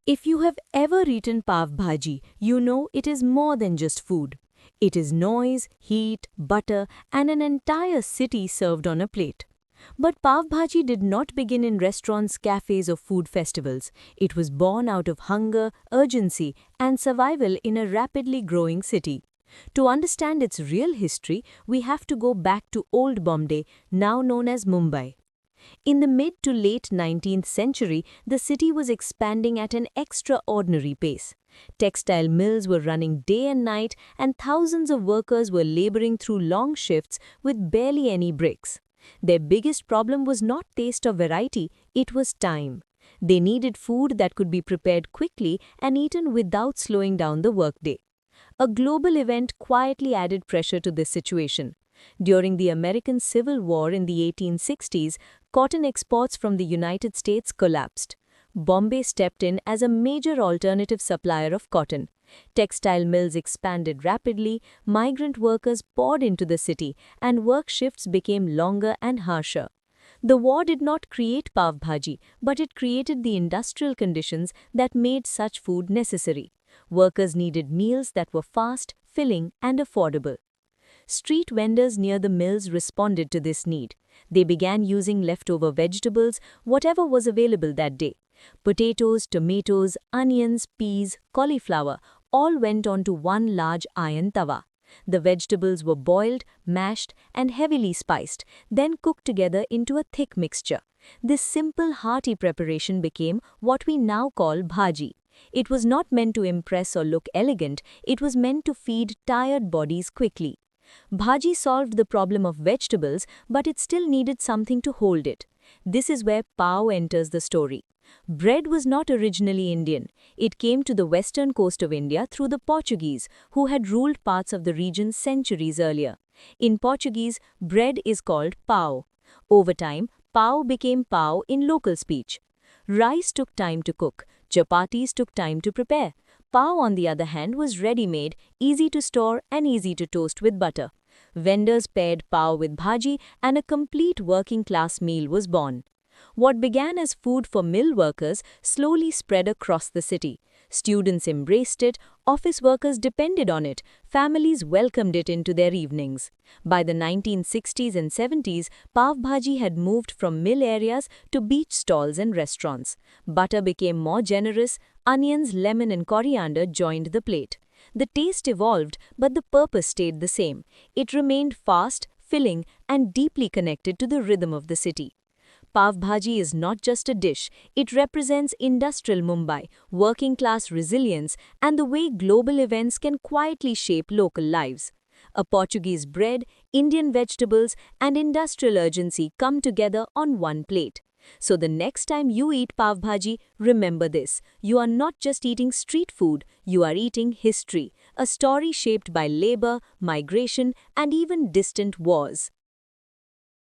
If you have ever eaten pav bhaji, you know it is more than just food. It is noise, heat, butter, and an entire city served on a plate. But pav bhaji did not begin in restaurants, cafes, or food festivals. It was born out of hunger, urgency, and survival in a rapidly growing city. To understand its real history, we have to go back to Old Bombay, now known as Mumbai. In the mid to late 19th century, the city was expanding at an extraordinary pace. Textile mills were running day and night, and thousands of workers were laboring through long shifts with barely any breaks. Their biggest problem was not taste or variety, it was time. They needed food that could be prepared quickly and eaten without slowing down the workday. A global event quietly added pressure to this situation. During the American Civil War in the 1860s, cotton exports from the United States collapsed. Bombay stepped in as a major alternative supplier of cotton. Textile mills expanded rapidly, migrant workers poured into the city, and work shifts became longer and harsher. The war did not create pav bhaji, but it created the industrial conditions that made such food necessary. Workers needed meals that were fast, filling, and affordable. Street vendors near the mills responded to this need. They began using leftover vegetables, whatever was available that day. Potatoes, tomatoes, onions, peas, cauliflower all went onto one large iron tawa. The vegetables were boiled, mashed, and heavily spiced, then cooked together into a thick mixture. This simple, hearty preparation became what we now call bhaji. It was not meant to impress or look elegant, it was meant to feed tired bodies quickly. Bhaji solved the problem of vegetables, but it still needed something to hold it. This is where pav enters the story. Bread was not originally Indian. It came to the western coast of India through the Portuguese, who had ruled parts of the region centuries earlier. In Portuguese, bread is called pão. Over time, pav became pau in local speech. Rice took time to cook. Chapatis took time to prepare. Pav, on the other hand, was ready-made, easy to store and easy to toast with butter. Vendors paired pav with bhaji and a complete working-class meal was born. What began as food for mill workers slowly spread across the city. Students embraced it, office workers depended on it, families welcomed it into their evenings. By the 1960s and 70s, pav bhaji had moved from mill areas to beach stalls and restaurants. Butter became more generous, onions, lemon and coriander joined the plate. The taste evolved, but the purpose stayed the same. It remained fast, filling, and deeply connected to the rhythm of the city. Pav bhaji is not just a dish, it represents industrial Mumbai, working-class resilience, and the way global events can quietly shape local lives. A Portuguese bread, Indian vegetables, and industrial urgency come together on one plate. So the next time you eat pav bhaji, remember this. You are not just eating street food, you are eating history, a story shaped by labor, migration, and even distant wars.